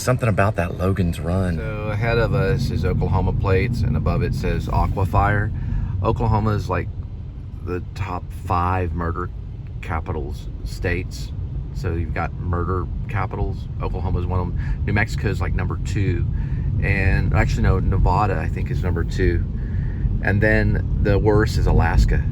something about that Logan's Run. So ahead of us is Oklahoma plates, and above it says Aquafire. Oklahoma is like the top 5 murder capitals states. So you've got murder capitals. Oklahoma is one of them. New Mexico is like number 2. And actually, no, Nevada, I think, is number 2. And then the worst is Alaska.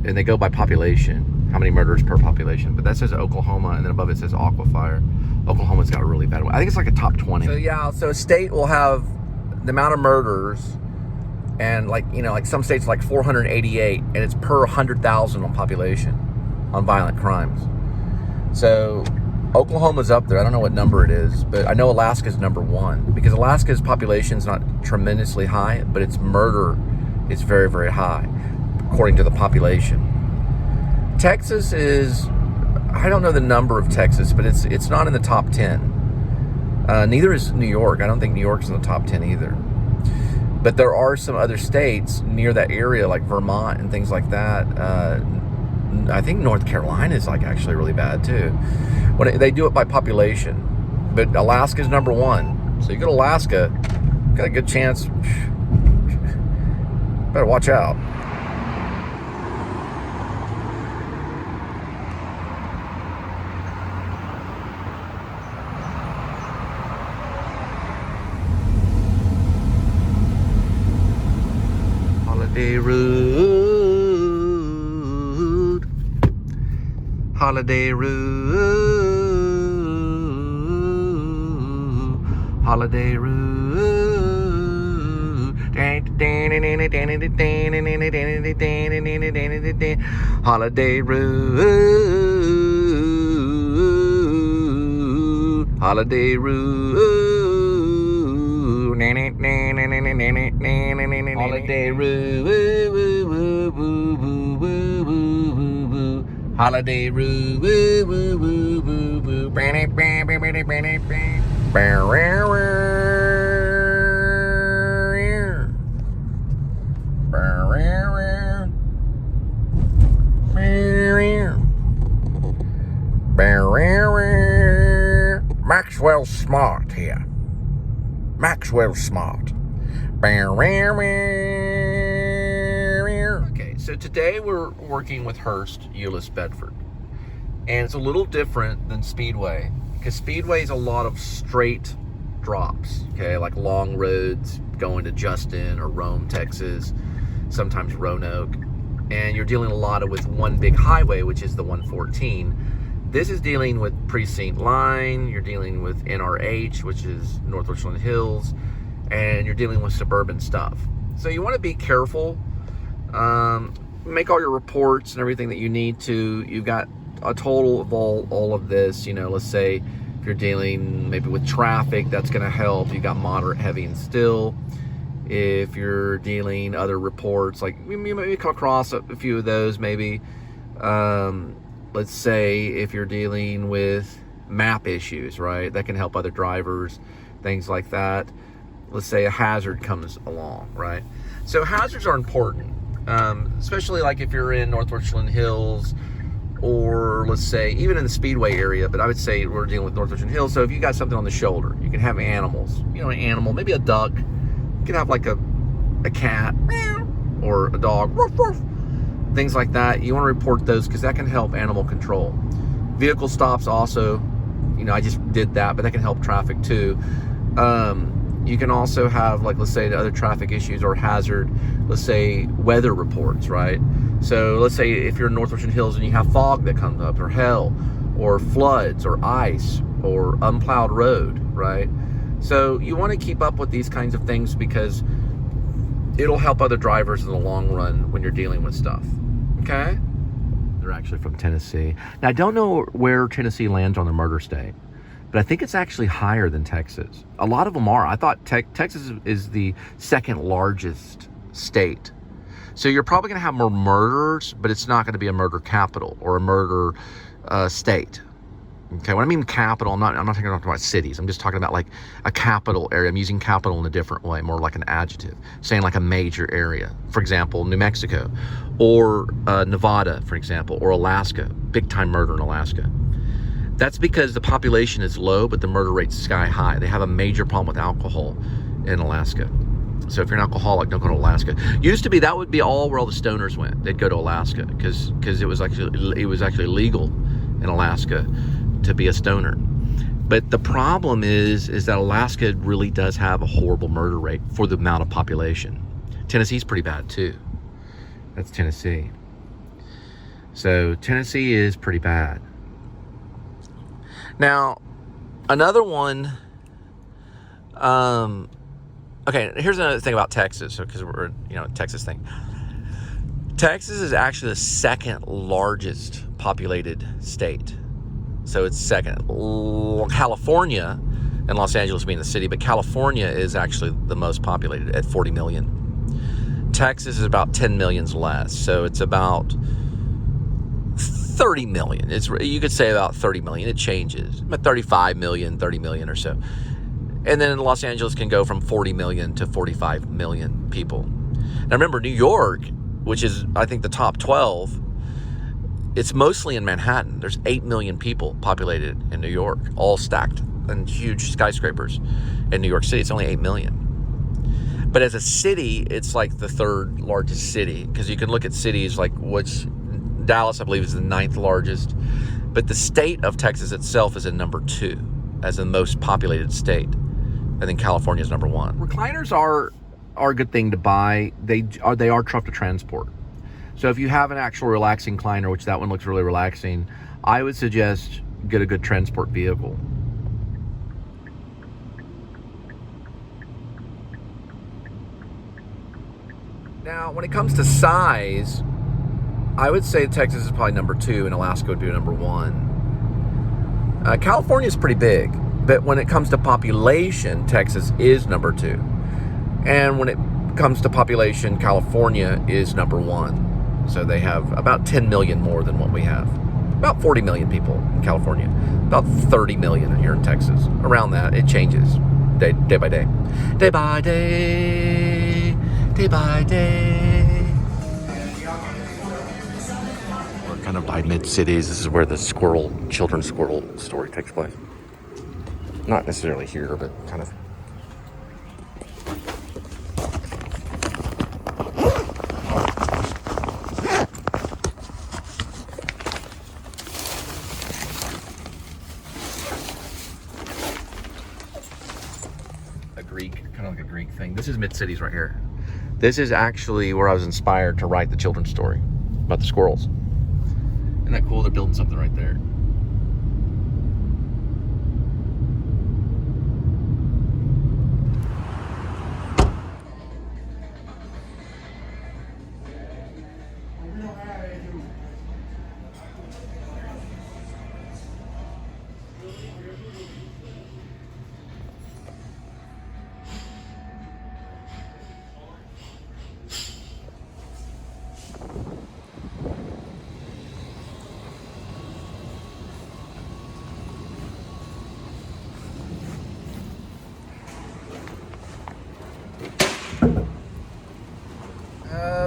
And they go by population, how many murders per population. But that says Oklahoma, and then above it says Aquafire. Oklahoma's got a really bad one. I think it's like a top 20. So yeah, so a state will have the amount of murders, and like, you know, like some states like 488, and it's per 100,000 on population on violent crimes. So Oklahoma's up there. I don't know what number it is, but I know Alaska's number 1 because Alaska's population's not tremendously high, but its murder is very, very high according to the population. Texas is, I don't know the number of Texas, but it's not in the top 10. Neither is New York. I don't think New York's in the top 10 either. But there are some other states near that area, like Vermont and things like that. I think North Carolina is like actually really bad too. When they do it by population, but Alaska's number 1. So you go to Alaska, got a good chance. Better watch out. Holiday Road, Holiday Road, Holiday Road, Holiday Road, Holiday Road. Holiday Road, Holiday Road, Maxwell Smart here. Maxwell Smart. Okay, so today we're working with Hearst, Euless, Bedford. And it's a little different than Speedway, because Speedway is a lot of straight drops, okay, like long roads going to Justin or Rome, Texas, sometimes Roanoke. And you're dealing a lot with one big highway, which is the 114. This is dealing with Precinct Line, you're dealing with NRH, which is North Richland Hills, and you're dealing with suburban stuff. So you want to be careful. Make all your reports and everything that you need to. You've got a total of all of this. You know, let's say if you're dealing maybe with traffic, that's going to help. You got moderate, heavy, and still. If you're dealing other reports, like you maybe come across a few of those, maybe. Let's say if you're dealing with map issues, right? That can help other drivers, things like that. Let's say a hazard comes along, right? So hazards are important, especially like if you're in North Richland Hills, or let's say even in the Speedway area, but I would say we're dealing with North Richland Hills. So if you got something on the shoulder, you can have animals, you know, an animal, maybe a duck, you can have like a cat or a dog, things like that. You want to report those because that can help animal control. Vehicle stops also, you know, I just did that, but that can help traffic too. You can also have, like, let's say the other traffic issues or hazard, let's say weather reports, right? So let's say if you're in North Richland Hills and you have fog that comes up, or hail, or floods, or ice, or unplowed road, right? So you want to keep up with these kinds of things because it'll help other drivers in the long run when you're dealing with stuff, okay? They're actually from Tennessee. Now, I don't know where Tennessee lands on the murder state, but I think it's actually higher than Texas. A lot of them are. I thought Texas is the second largest state. So you're probably going to have more murders, but it's not going to be a murder capital or a murder state. Okay, when I mean capital, I'm not talking about cities. I'm just talking about like a capital area. I'm using capital in a different way, more like an adjective, saying like a major area. For example, New Mexico, or Nevada, for example, or Alaska. Big time murder in Alaska. That's because the population is low, but the murder rate's sky high. They have a major problem with alcohol in Alaska. So if you're an alcoholic, don't go to Alaska. Used to be that would be where all the stoners went. They'd go to Alaska because it was actually legal in Alaska to be a stoner. But the problem is that Alaska really does have a horrible murder rate for the amount of population. Tennessee's pretty bad too. That's Tennessee. So Tennessee is pretty bad. Now, another one. Okay, here's another thing about Texas, because we're Texas thing. Texas is actually the second largest populated state. So it's second. California, and Los Angeles being the city, but California is actually the most populated at 40 million. Texas is about 10 million less, so it's about 30 million. You could say about 30 million. It changes, about 35 million, 30 million or so. And then Los Angeles can go from 40 million to 45 million people. Now remember, New York, which is, I think, the top 12, it's mostly in Manhattan. There's 8 million people populated in New York, all stacked in huge skyscrapers in New York City. It's only 8 million. But as a city, it's like the third largest city, because you can look at cities like Dallas, I believe, is the 9th largest. But the state of Texas itself is in number 2 as the most populated state. And then California is number 1. Recliners are a good thing to buy. They are tough to transport. So if you have an actual relaxing recliner, which that one looks really relaxing, I would suggest get a good transport vehicle. Now, when it comes to size, I would say Texas is probably number 2 and Alaska would be number 1. California is pretty big, but when it comes to population, Texas is number 2. And when it comes to population, California is number 1. So they have about 10 million more than what we have. About 40 million people in California. About 30 million here in Texas. Around that, it changes day by day. Day by day. Day by day. We're kind of by mid-cities. This is where the children's squirrel story takes place. Not necessarily here, but kind of. Kind of like a Greek thing. This is mid-cities right here. This is actually where I was inspired to write the children's story about the squirrels. Isn't that cool? They're building something right there.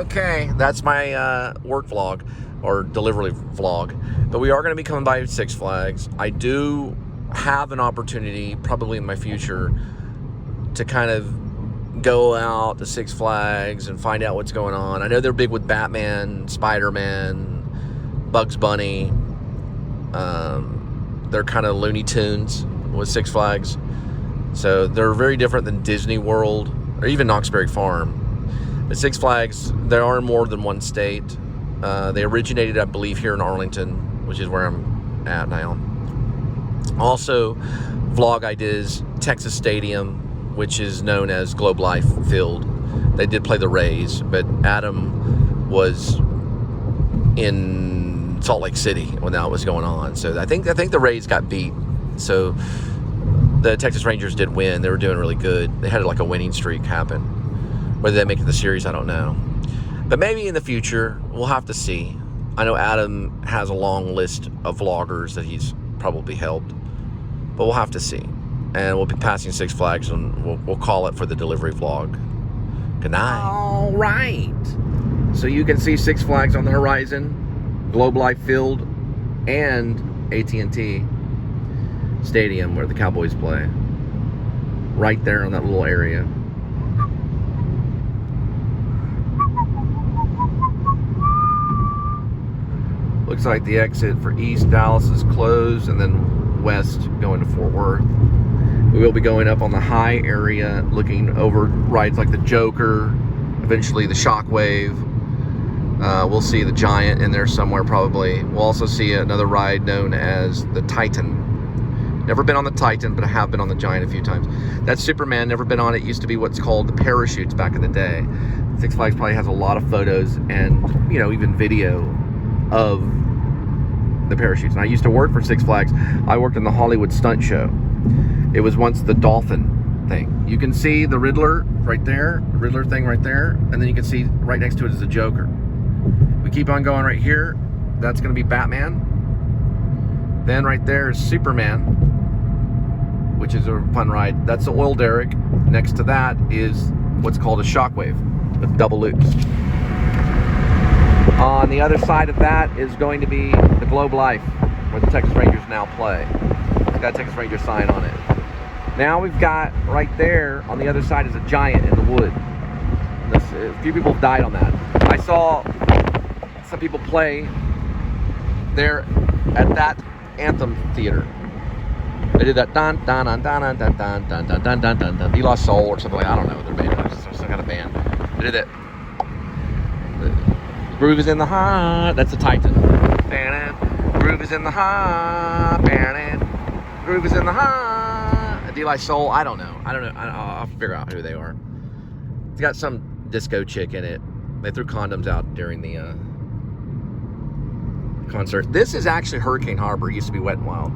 Okay, that's my work vlog or delivery vlog. But we are going to be coming by Six Flags. I do have an opportunity, probably in my future, to kind of go out to Six Flags and find out what's going on. I know they're big with Batman, Spider-Man, Bugs Bunny. They're kind of Looney Tunes with Six Flags. So they're very different than Disney World or even Knoxbury Farm. But Six Flags, there are more than one state. They originated, I believe, here in Arlington, which is where I'm at now. Also, vlog I did is Texas Stadium, which is known as Globe Life Field. They did play the Rays, but Adam was in Salt Lake City when that was going on. So I think the Rays got beat. So the Texas Rangers did win. They were doing really good. They had like a winning streak happen. Whether they make it the series, I don't know. But maybe in the future, we'll have to see. I know Adam has a long list of vloggers that he's probably helped. But we'll have to see. And we'll be passing Six Flags, and we'll call it for the delivery vlog. Good night. All right. So you can see Six Flags on the horizon, Globe Life Field, and AT&T stadium where the Cowboys play. Right there on that little area. Looks like the exit for East Dallas is closed, and then west going to Fort Worth. We will be going up on the high area, looking over rides like the Joker, eventually the Shockwave. We'll see the Giant in there somewhere probably. We'll also see another ride known as the Titan. Never been on the Titan, but I have been on the Giant a few times. That's Superman, never been on it. Used to be what's called the parachutes back in the day. Six Flags probably has a lot of photos and, you know, even video of the parachutes. And I used to work for Six Flags. I worked in the Hollywood Stunt Show. It was once the dolphin thing. You can see the Riddler right there, the Riddler thing right there, and then you can see right next to it is the Joker. We keep on going right here. That's going to be Batman. Then right there is Superman, which is a fun ride. That's the oil derrick. Next to that is what's called a Shockwave with double loops. On the other side of that is going to be the Globe Life, where the Texas Rangers now play. It's got a Texas Ranger sign on it. Now we've got right there on the other side is a Giant in the wood. A few people have died on that. I saw some people play there at that Anthem Theater. They did that dun dun dun dun dun dun dun dun dun dun dun dun. De La Soul or something like I don't know what their band is. Some kind of band. They did that. Groove is in the heart. That's the Titan. Groove is in the heart. Groove is in the heart. De La Soul. I don't know. I'll figure out who they are. It's got some disco chick in it. They threw condoms out during the concert. This is actually Hurricane Harbor. It used to be Wet and Wild.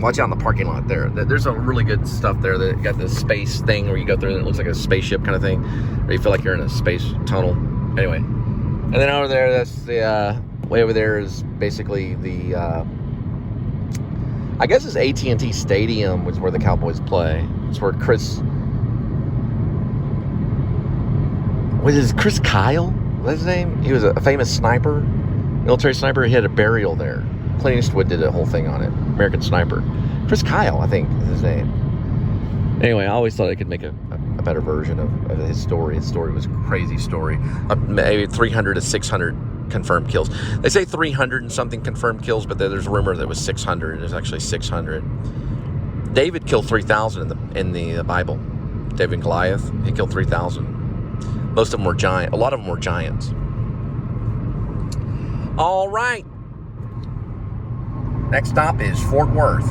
Watch out in the parking lot there. There's some really good stuff there. That got this space thing where you go through and it looks like a spaceship kind of thing, where you feel like you're in a space tunnel. Anyway, and then over there, that's the way over there is basically the I guess it's AT&T Stadium, which is where the Cowboys play. It's where Chris Kyle? What's his name? He was a famous sniper, military sniper. He had a burial there. Clint Eastwood did a whole thing on it. American Sniper. Chris Kyle, I think, is his name. Anyway, I always thought I could make a better version of his story. His story was a crazy story. Maybe 300 to 600 confirmed kills. They say 300 and something confirmed kills, but there's a rumor that it was 600. There's actually 600. David killed 3,000 in the Bible. David and Goliath, he killed 3,000. Most of them were giant. A lot of them were giants. All right. Next stop is Fort Worth.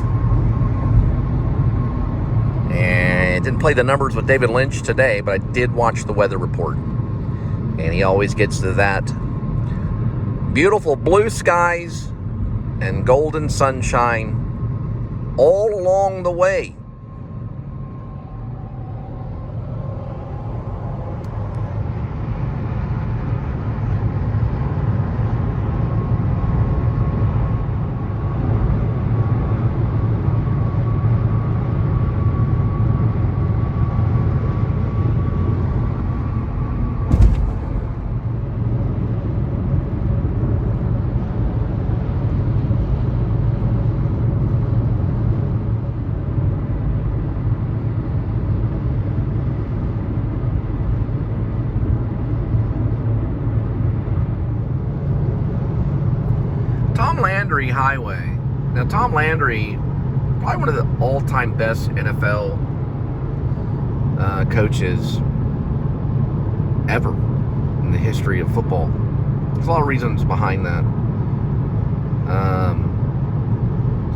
And didn't play the numbers with David Lynch today, but I did watch the weather report. And he always gets to that. Beautiful blue skies and golden sunshine all along the way. Highway. Now, Tom Landry, probably one of the all-time best NFL coaches ever in the history of football. There's a lot of reasons behind that.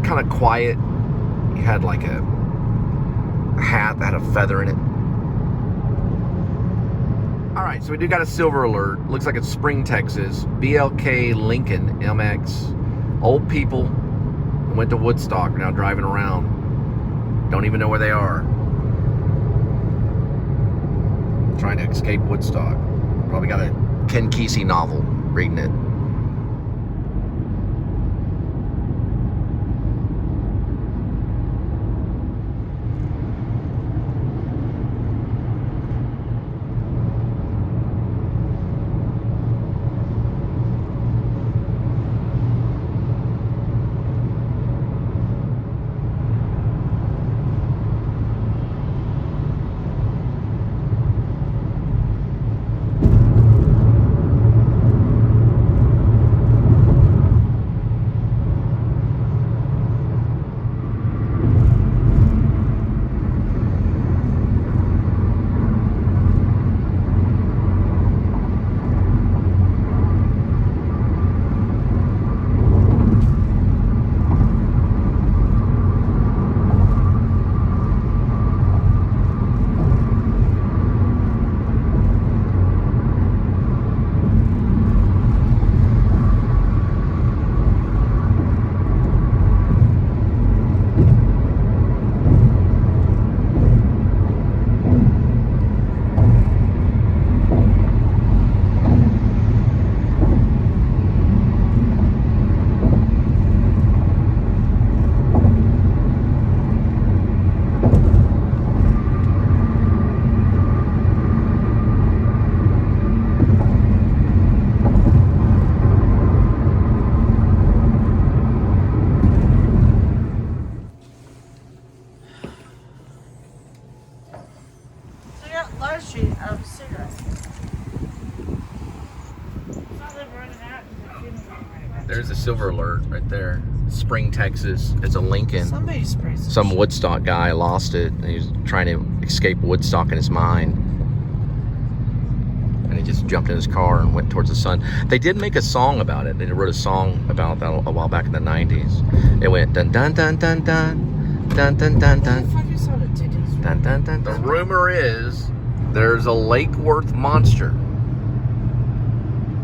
Kind of quiet. He had like a hat that had a feather in it. All right, so we do got a silver alert. Looks like it's Spring, Texas. BLK Lincoln MX. Old people who went to Woodstock are now driving around. Don't even know where they are. Trying to escape Woodstock. Probably got a Ken Kesey novel reading it. There's a silver alert right there. Spring, Texas. It's a Lincoln. Somebody sprays some Some shit. Woodstock guy lost it. And he was trying to escape Woodstock in his mind. And he just jumped in his car and went towards the sun. They did make a song about it. They wrote a song about that a while back in the 90s. It went dun dun dun dun dun dun dun dun What the dun. fuck is all the titties? Dun, dun, dun. The rumor is there's a Lake Worth monster.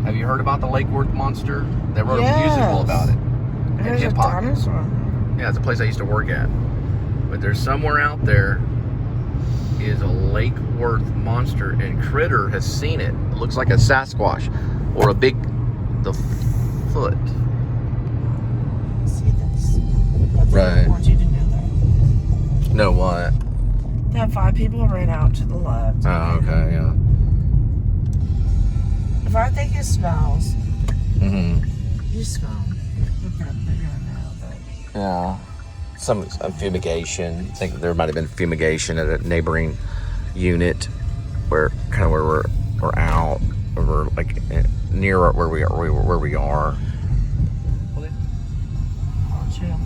Have you heard about the Lake Worth monster? They wrote a musical about it. There's a hip hop. dinosaur. Yeah, it's a place I used to work at. But there's somewhere out there is a Lake Worth monster, and Critter has seen it. It looks like a Sasquatch or the foot. See this? But they Right. don't want you to know that. Know what? That 5 people ran out to the left. Oh, okay, yeah. If I think it smells, Mm-hmm. you smell. They're gonna know that. Yeah. Some fumigation. I think there might have been fumigation at a neighboring unit where we're out, or we're like near where we are. Oh, chill.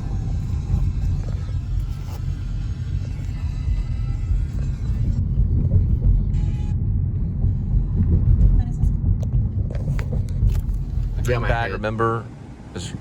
Yeah, my bag, remember? Was